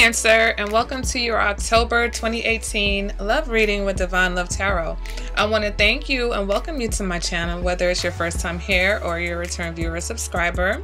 Cancer, and welcome to your October 2018 Love Reading with Divine Love Tarot. I want to thank you and welcome you to my channel, whether it's your first time here or you're a return viewer or subscriber.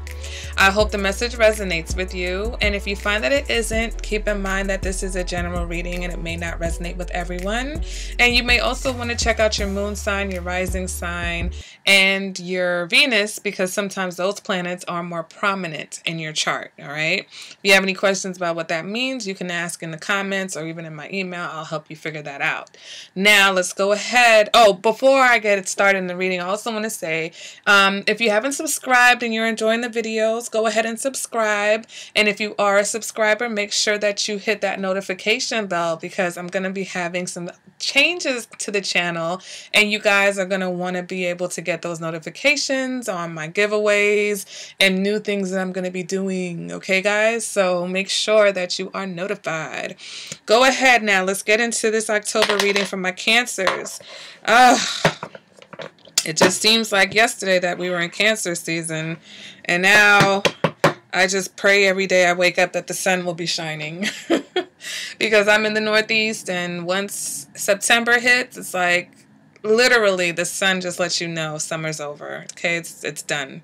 I hope the message resonates with you, and if you find that it isn't, keep in mind that this is a general reading and it may not resonate with everyone. And you may also want to check out your moon sign, your rising sign, and your Venus, because sometimes those planets are more prominent in your chart. All right. If you have any questions about what that means, you can ask in the comments or even in my email. I'll help you figure that out. Now let's go ahead. Oh, before I get it started in the reading, I also want to say, if you haven't subscribed and you're enjoying the videos, go ahead and subscribe. And if you are a subscriber, make sure that you hit that notification bell, because I'm going to be having some changes to the channel and you guys are going to want to be able to get those notifications on my giveaways and new things that I'm going to be doing. Okay, guys? So make sure that you are notified. Go ahead now. Let's get into this October reading for my Cancers. It just seems like yesterday that we were in Cancer season, and now I just pray every day I wake up that the sun will be shining. Because I'm in the Northeast, and once September hits, it's like literally the sun just lets you know summer's over. Okay, it's done.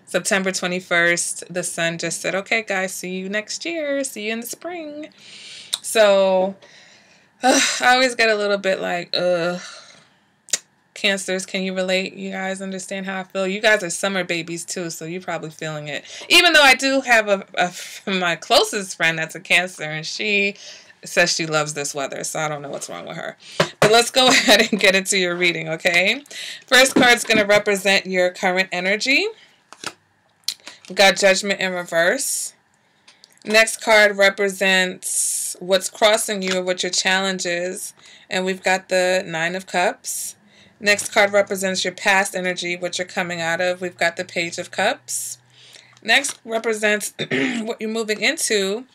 September 21st, the sun just said, okay, guys, see you next year. See you in the spring. So I always get a little bit like, Cancers, can you relate? You guys understand how I feel? You guys are summer babies too, so you're probably feeling it. Even though I do have my closest friend that's a Cancer, and she says she loves this weather, so I don't know what's wrong with her. But let's go ahead and get into your reading, okay? First card's going to represent your current energy. We got Judgment in reverse. Next card represents what's crossing you or what your challenge is, and we've got the Nine of Cups. Next card represents your past energy, what you're coming out of. We've got the Page of Cups. Next represents what you're moving into.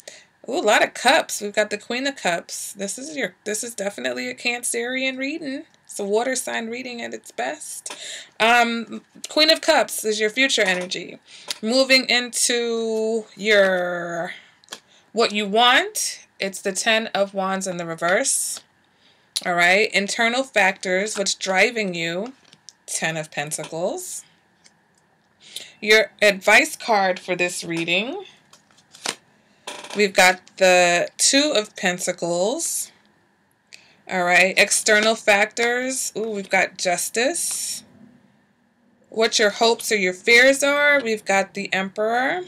Ooh, a lot of cups. We've got the Queen of Cups. This is definitely a Cancerian reading. It's a water sign reading at its best. Queen of Cups is your future energy. Moving into your what you want, it's the Ten of Wands in the reverse. All right, internal factors, what's driving you, Ten of Pentacles. Your advice card for this reading, we've got the Two of Pentacles. All right, external factors, ooh, we've got Justice. What your hopes or your fears are, we've got the Emperor.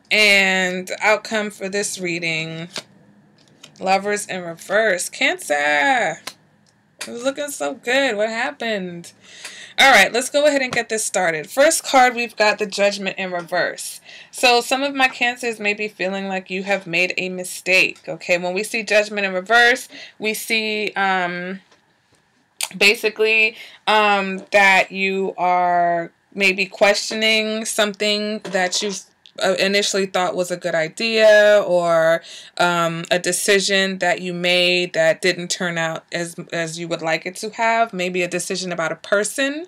And the outcome for this reading, Lovers in reverse. Cancer! It was looking so good. What happened? All right, let's go ahead and get this started. First card, we've got the Judgment in reverse. So some of my Cancers may be feeling like you have made a mistake. Okay, when we see Judgment in reverse, we see basically that you are maybe questioning something that you've initially thought was a good idea, or a decision that you made that didn't turn out as you would like it to have. Maybe a decision about a person.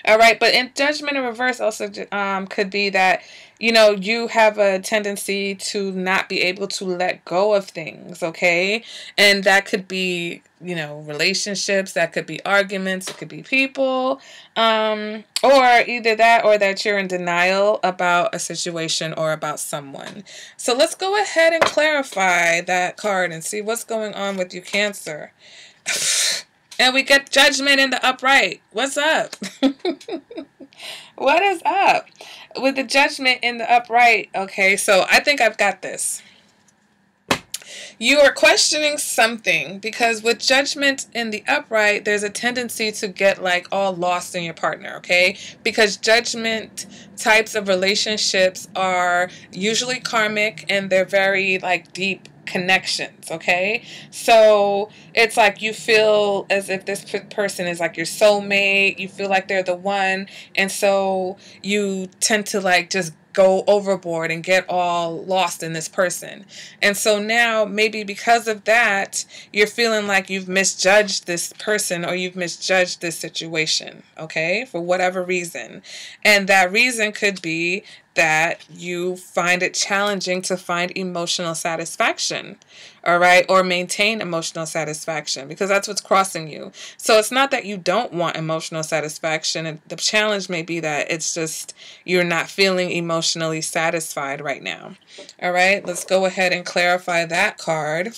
All right, but in Judgment in reverse also could be that, you know, you have a tendency to not be able to let go of things, okay? And that could be, you know, relationships, that could be arguments, it could be people, or either that or that you're in denial about a situation or about someone. So let's go ahead and clarify that card and see what's going on with you, Cancer. And we get Judgment in the upright. What's up? What is up with the Judgment in the upright? Okay, so I think I've got this. You are questioning something, because with Judgment in the upright, there's a tendency to get like all lost in your partner, okay? Because Judgment types of relationships are usually karmic, and they're very like deep connections, okay? So it's like you feel as if this person is like your soulmate. You feel like they're the one, and so you tend to like just go overboard and get all lost in this person. And so now maybe because of that, you're feeling like you've misjudged this person or you've misjudged this situation, okay, for whatever reason. And that reason could be that you find it challenging to find emotional satisfaction, all right, or maintain emotional satisfaction, because that's what's crossing you. So it's not that you don't want emotional satisfaction, and the challenge may be that it's just you're not feeling emotionally satisfied right now. All right, let's go ahead and clarify that card.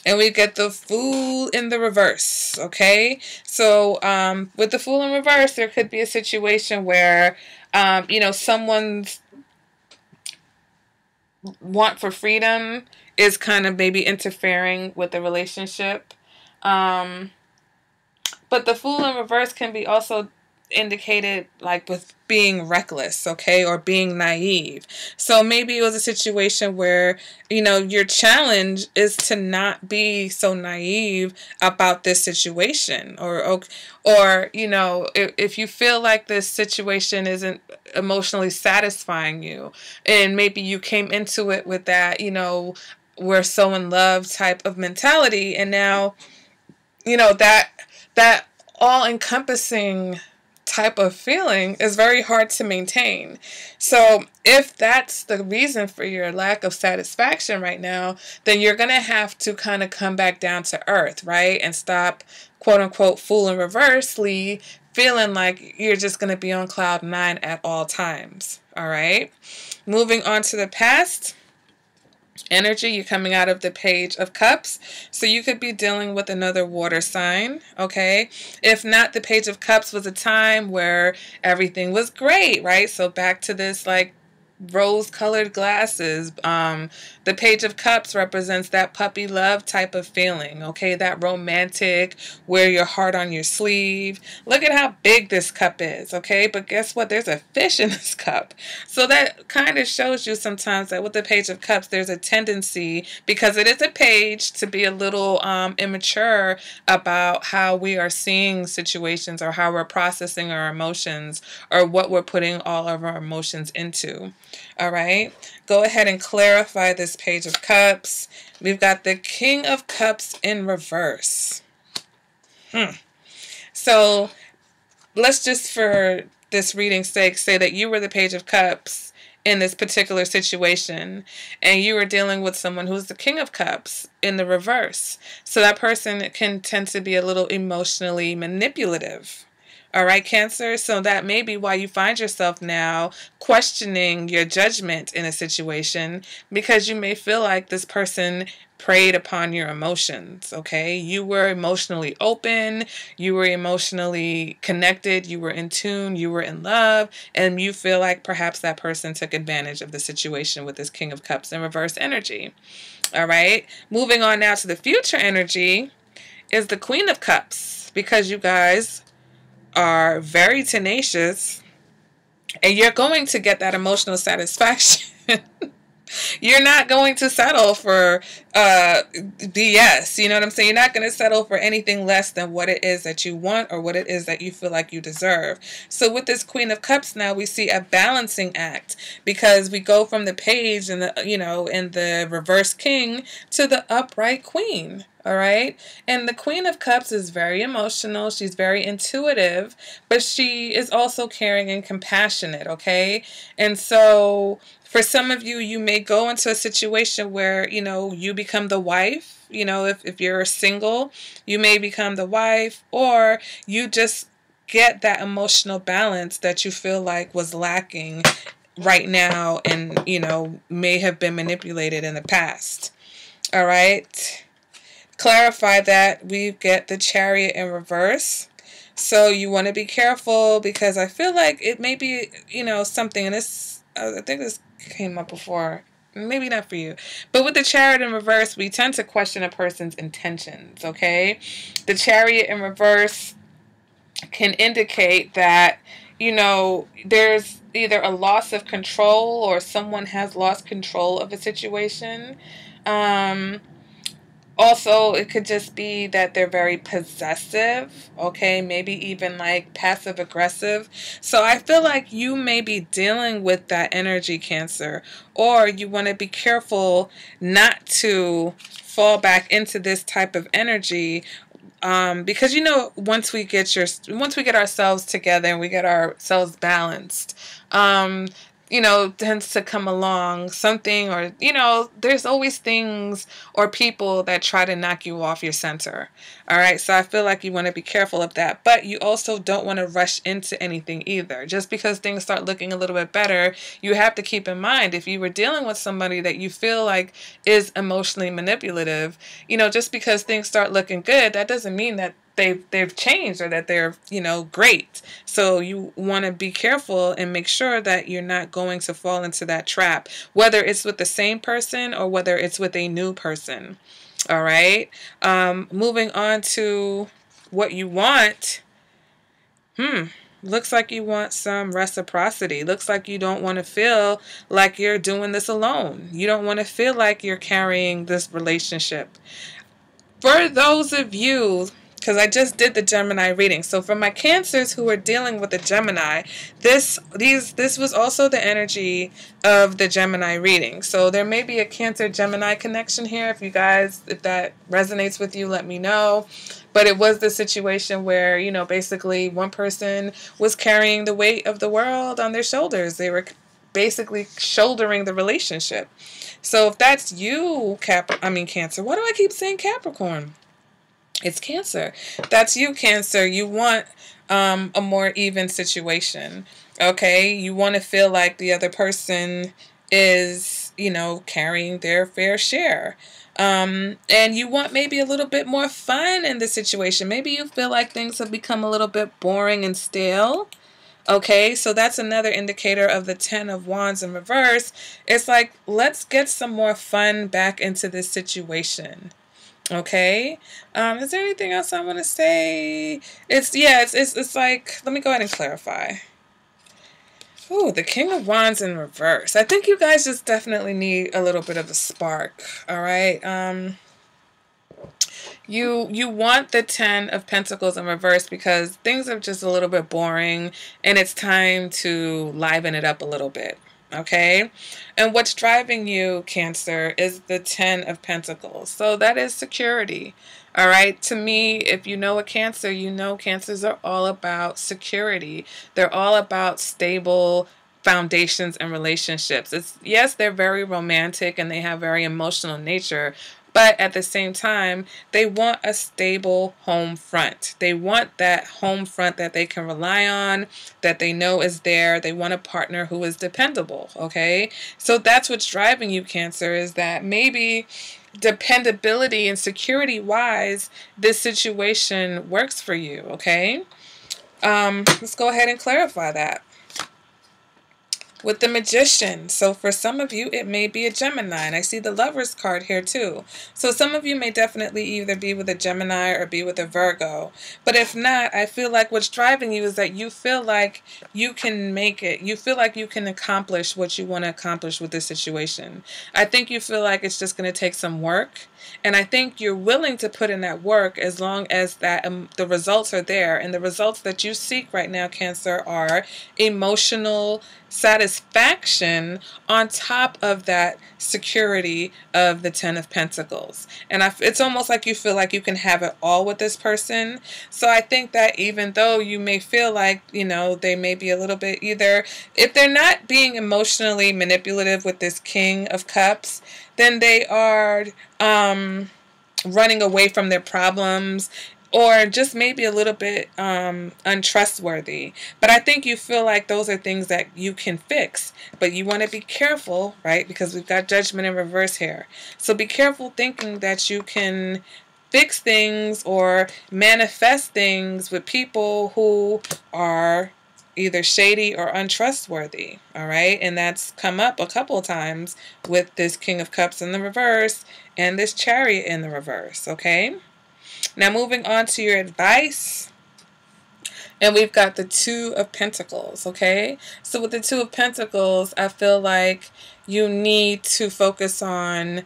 And we get the Fool in the reverse, okay? So with the Fool in reverse, there could be a situation where, someone's want for freedom is kind of maybe interfering with the relationship. But the Fool in reverse can be also indicated like with being reckless, okay, or being naive. So maybe it was a situation where, your challenge is to not be so naive about this situation, or if you feel like this situation isn't emotionally satisfying you, and maybe you came into it with that, we're so in love type of mentality, and now, that all-encompassing type of feeling is very hard to maintain. So if that's the reason for your lack of satisfaction right now, then you're going to have to kind of come back down to earth, right? And stop, quote unquote, fooling reversely, feeling like you're just going to be on cloud nine at all times. All right. Moving on to the past energy, you're coming out of the Page of Cups. So you could be dealing with another water sign, okay? If not, the Page of Cups was a time where everything was great, right? So back to this like rose-colored glasses. The Page of Cups represents that puppy love type of feeling, okay? That romantic, wear your heart on your sleeve. Look at how big this cup is, okay? But guess what? There's a fish in this cup. So that kind of shows you sometimes that with the Page of Cups, there's a tendency, because it is a page, to be a little immature about how we are seeing situations, or how we're processing our emotions, or what we're putting all of our emotions into. All right, go ahead and clarify this Page of Cups. We've got the King of Cups in reverse. So let's just, for this reading's sake, say that you were the Page of Cups in this particular situation, and you were dealing with someone who's the King of Cups in the reverse. So that person can tend to be a little emotionally manipulative. All right, Cancer. So that may be why you find yourself now questioning your judgment in a situation, because you may feel like this person preyed upon your emotions, okay? You were emotionally open, you were emotionally connected, you were in tune, you were in love, and you feel like perhaps that person took advantage of the situation with this King of Cups in reverse energy. All right, moving on now to the future energy is the Queen of Cups, because you guys are very tenacious and you're going to get that emotional satisfaction. You're not going to settle for BS. You know what I'm saying? You're not going to settle for anything less than what it is that you want, or what it is that you feel like you deserve. So with this Queen of Cups now, we see a balancing act, because we go from the Page and the reverse King to the upright Queen. All right. And the Queen of Cups is very emotional. She's very intuitive, but she is also caring and compassionate. Okay. And so for some of you, you may go into a situation where, you become the wife. If you're single, you may become the wife, or you just get that emotional balance that you feel like was lacking right now, and, may have been manipulated in the past. All right. Clarify that we get the Chariot in reverse. So you want to be careful, because I feel like it may be, something, and this, I think this came up before, maybe not for you, but with the Chariot in reverse, we tend to question a person's intentions, okay? The Chariot in reverse can indicate that, there's either a loss of control, or someone has lost control of a situation. Also, it could just be that they're very possessive, okay? Maybe even like passive aggressive. So I feel like you may be dealing with that energy, Cancer, or you want to be careful not to fall back into this type of energy, because once we get ourselves together and we get ourselves balanced, tends to come along something, or there's always things or people that try to knock you off your center. All right, so I feel like you want to be careful of that, but you also don't want to rush into anything either. Just because things start looking a little bit better, you have to keep in mind, if you were dealing with somebody that you feel like is emotionally manipulative, just because things start looking good, that doesn't mean that they've changed or that they're great. So you want to be careful and make sure that you're not going to fall into that trap, whether it's with the same person or whether it's with a new person. All right. Moving on to what you want. Looks like you want some reciprocity. Looks like you don't want to feel like you're doing this alone. You don't want to feel like you're carrying this relationship. For those of you, because I just did the Gemini reading, so for my Cancers who are dealing with the Gemini, this was also the energy of the Gemini reading. So there may be a Cancer Gemini connection here. If that resonates with you, let me know. But it was the situation where, basically one person was carrying the weight of the world on their shoulders. They were basically shouldering the relationship. So if that's you, Cancer. Why do I keep saying Capricorn? It's Cancer. That's you, Cancer. You want a more even situation. Okay? You want to feel like the other person is, carrying their fair share. And you want maybe a little bit more fun in the situation. Maybe you feel like things have become a little bit boring and stale. Okay, so that's another indicator of the Ten of Wands in reverse. It's like, let's get some more fun back into this situation. Okay, is there anything else I want to say? It's like, let me go ahead and clarify. Ooh, the King of Wands in reverse. I think you guys just definitely need a little bit of a spark. All right. You want the Ten of Pentacles in reverse because things are just a little bit boring and it's time to liven it up a little bit. Okay? And what's driving you, Cancer, is the Ten of Pentacles. So that is security. All right? To me, if you know a Cancer, you know Cancers are all about security. They're all about stable foundations and relationships. Yes, they're very romantic and they have very emotional nature, but at the same time, they want a stable home front. They want that home front that they can rely on, that they know is there. They want a partner who is dependable, okay? So that's what's driving you, Cancer, is that maybe dependability and security-wise, this situation works for you, okay? Let's go ahead and clarify that. With the Magician, so for some of you, it may be a Gemini, and I see the Lover's card here too. So some of you may definitely either be with a Gemini or be with a Virgo. But if not, I feel like what's driving you is that you feel like you can make it. You feel like you can accomplish what you want to accomplish with this situation. I think you feel like it's just going to take some work. And I think you're willing to put in that work as long as that the results are there. And the results that you seek right now, Cancer, are emotional satisfaction on top of that security of the Ten of Pentacles. And it's almost like you feel like you can have it all with this person. So I think that even though you may feel like, they may be a little bit either, if they're not being emotionally manipulative with this King of Cups, then they are running away from their problems, or just maybe a little bit untrustworthy. But I think you feel like those are things that you can fix. But you want to be careful, right? Because we've got Judgment in reverse here. So be careful thinking that you can fix things or manifest things with people who are either shady or untrustworthy, all right? And that's come up a couple of times with this King of Cups in the reverse and this Chariot in the reverse, okay? Now moving on to your advice, and we've got the Two of Pentacles, okay? So with the Two of Pentacles, I feel like you need to focus on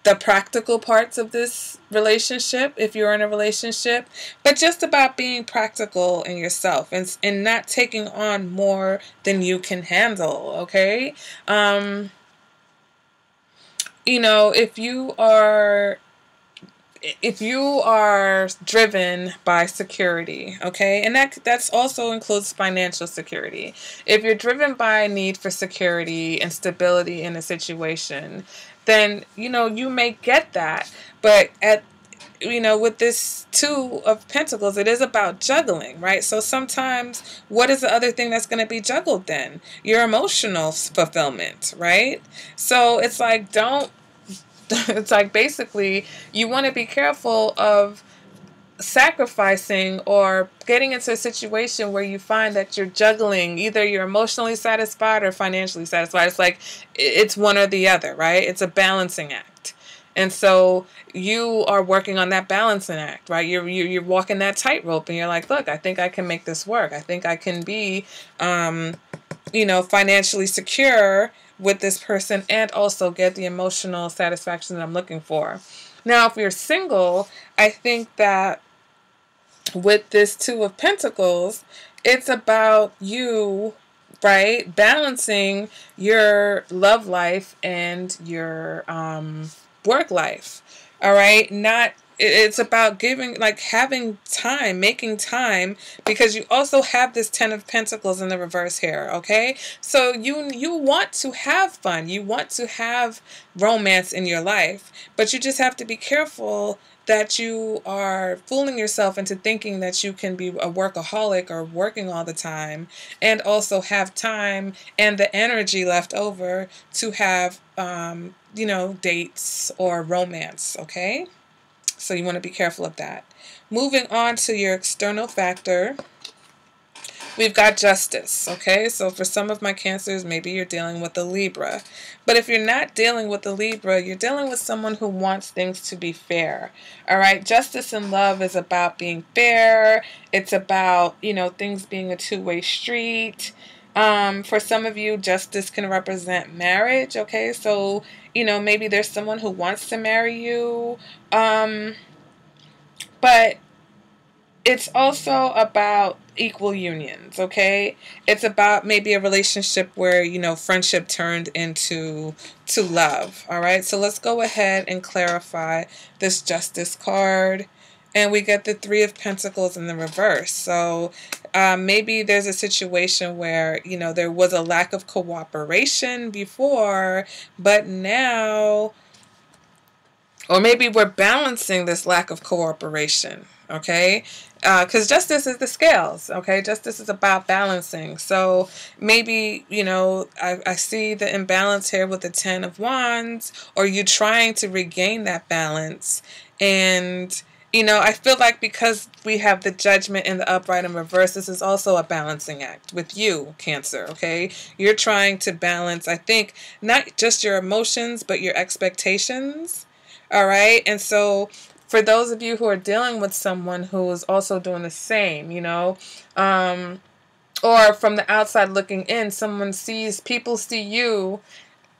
the practical parts of this relationship if you're in a relationship, but just about being practical in yourself and not taking on more than you can handle, okay? You know, if you are driven by security, okay, and that's also includes financial security. If you're driven by a need for security and stability in a situation, then you know you may get that. But at you know, with this Two of Pentacles, it is about juggling, right? So sometimes, what is the other thing that's going to be juggled then? Your emotional fulfillment, right? So it's like, don't it's like basically you want to be careful of sacrificing or getting into a situation where you find that you're juggling, either you're emotionally satisfied or financially satisfied. It's like it's one or the other, right? It's a balancing act. And so you are working on that balancing act, right? You're walking that tightrope, and you're like, look, I think I can make this work. I think I can be you know, financially secure with this person and also get the emotional satisfaction that I'm looking for. Now, if you're single, I think that with this Two of Pentacles, it's about you, right, balancing your love life and your work life. All right, not it's about giving, like, having time, making time, because you also have this Ten of Pentacles in the reverse here, okay? So you want to have fun, you want to have romance in your life, but you just have to be careful that you are fooling yourself into thinking that you can be a workaholic or working all the time and also have time and the energy left over to have, you know, dates or romance, okay? So you want to be careful of that. Moving on to your external factor, we've got Justice, okay? So for some of my Cancers, maybe you're dealing with a Libra. But if you're not dealing with a Libra, you're dealing with someone who wants things to be fair, all right? Justice in love is about being fair. It's about, you know, things being a two-way street. For some of you, justice can represent marriage, okay? So, you know, maybe there's someone who wants to marry you, but it's also about equal unions, okay? It's about maybe a relationship where, you know, friendship turned into love, all right? So let's go ahead and clarify this Justice card. And we get the Three of Pentacles in the reverse. So maybe there's a situation where, you know, there was a lack of cooperation before, but now, or maybe we're balancing this lack of cooperation, okay? Because justice is the scales, okay? Justice is about balancing. So maybe, you know, I see the imbalance here with the Ten of Wands, or you trying to regain that balance. And, you know, I feel like because we have the Judgment in the upright and reverse, this is also a balancing act with you, Cancer, okay? You're trying to balance, I think, not just your emotions, but your expectations, all right? And so for those of you who are dealing with someone who is also doing the same, you know, or from the outside looking in, people see you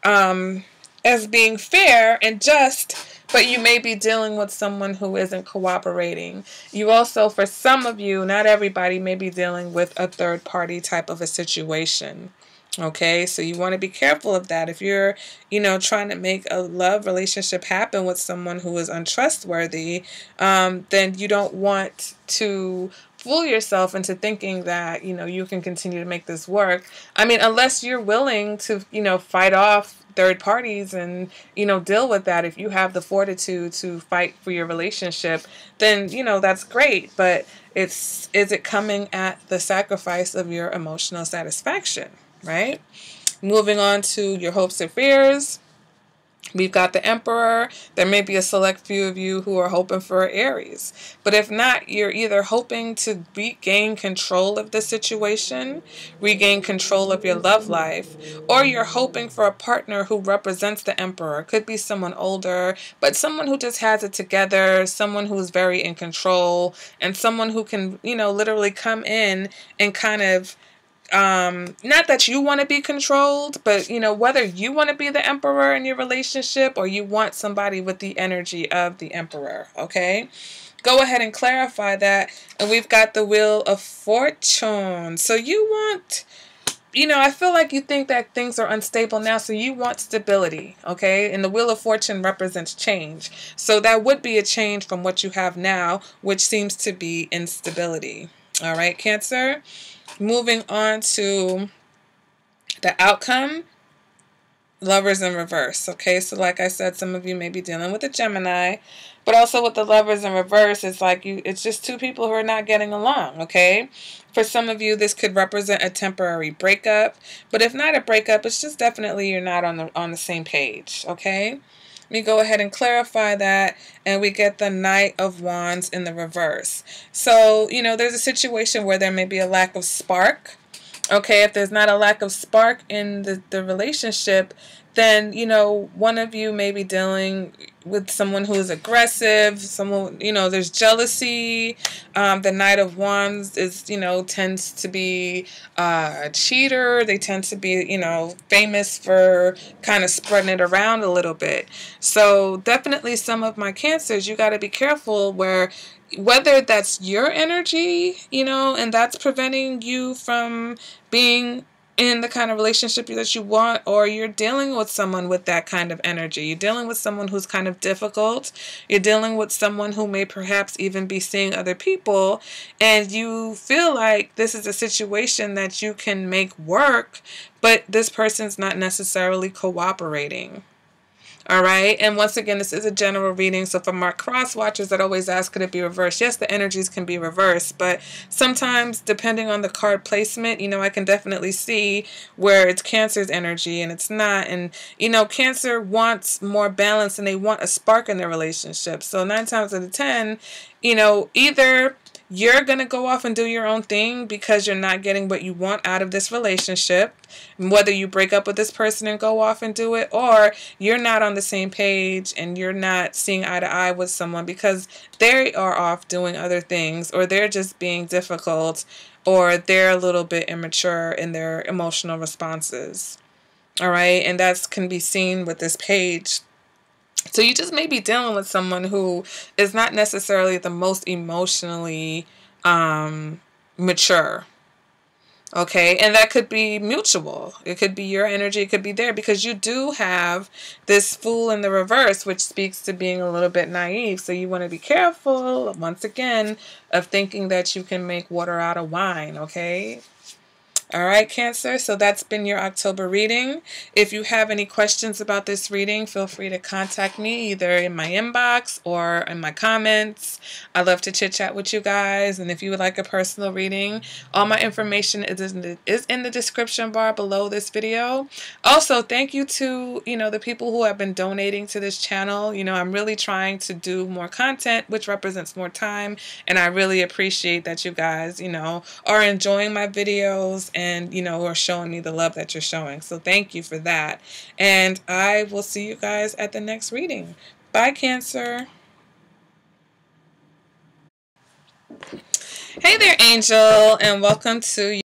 as being fair and just, but you may be dealing with someone who isn't cooperating. You also, for some of you, not everybody, may be dealing with a third party type of a situation. Okay, so you want to be careful of that. If you're, you know, trying to make a love relationship happen with someone who is untrustworthy, then you don't want to fool yourself into thinking that, you know, you can continue to make this work. I mean, unless you're willing to, you know, fight off third parties and, you know, deal with that. If you have the fortitude to fight for your relationship, then, you know, that's great. But is it coming at the sacrifice of your emotional satisfaction? Right? Moving on to your hopes and fears. We've got the Emperor. There may be a select few of you who are hoping for Aries. But if not, you're either hoping to regain control of the situation, regain control of your love life, or you're hoping for a partner who represents the Emperor. It could be someone older, but someone who just has it together, someone who's very in control, and someone who can, you know, literally come in and kind of not that you want to be controlled, but, you know, whether you want to be the emperor in your relationship or you want somebody with the energy of the emperor, okay? Go ahead and clarify that. And we've got the Wheel of Fortune. So you want, you know, I feel like you think that things are unstable now, so you want stability, okay? And the Wheel of Fortune represents change. So that would be a change from what you have now, which seems to be instability. All right, Cancer? Moving on to the outcome. Lovers in reverse, okay? So like I said, some of you may be dealing with a Gemini, but also with the Lovers in reverse, it's like it's just two people who are not getting along, okay? For some of you, this could represent a temporary breakup, but if not a breakup, it's just definitely you're not on the same page, okay? Let me go ahead and clarify that, and we get the Knight of Wands in the reverse. So, you know, there's a situation where there may be a lack of spark. Okay, if there's not a lack of spark in the relationship, then, you know, one of you may be dealing with someone who is aggressive, someone, you know, there's jealousy. The Knight of Wands is, you know, tends to be a cheater. They tend to be, you know, famous for kind of spreading it around a little bit. So definitely some of my Cancers, you got to be careful whether that's your energy, you know, and that's preventing you from being in the kind of relationship that you want, or you're dealing with someone with that kind of energy. You're dealing with someone who's kind of difficult. You're dealing with someone who may perhaps even be seeing other people, and you feel like this is a situation that you can make work, but this person's not necessarily cooperating. All right. And once again, this is a general reading. So for my cross watchers that always ask, could it be reversed? Yes, the energies can be reversed. But sometimes, depending on the card placement, you know, I can definitely see where it's Cancer's energy and it's not. And, you know, Cancer wants more balance and they want a spark in their relationship. So 9 times out of 10, you know, either you're going to go off and do your own thing because you're not getting what you want out of this relationship, whether you break up with this person and go off and do it, or you're not on the same page and you're not seeing eye to eye with someone because they are off doing other things, or they're just being difficult, or they're a little bit immature in their emotional responses. All right. And that can be seen with this page. So you just may be dealing with someone who is not necessarily the most emotionally mature. Okay, and that could be mutual. It could be your energy. It could be there because you do have this Fool in the reverse, which speaks to being a little bit naive. So you want to be careful, once again, of thinking that you can make water out of wine, okay? All right, Cancer, so that's been your October reading. If you have any questions about this reading, feel free to contact me either in my inbox or in my comments. I love to chit-chat with you guys, and if you would like a personal reading, all my information is in the description bar below this video. Also, thank you to, you know, the people who have been donating to this channel. You know, I'm really trying to do more content, which represents more time, and I really appreciate that you guys, you know, are enjoying my videos and, you know, are showing me the love that you're showing. So thank you for that. And I will see you guys at the next reading. Bye, Cancer. Hey there, Angel, and welcome to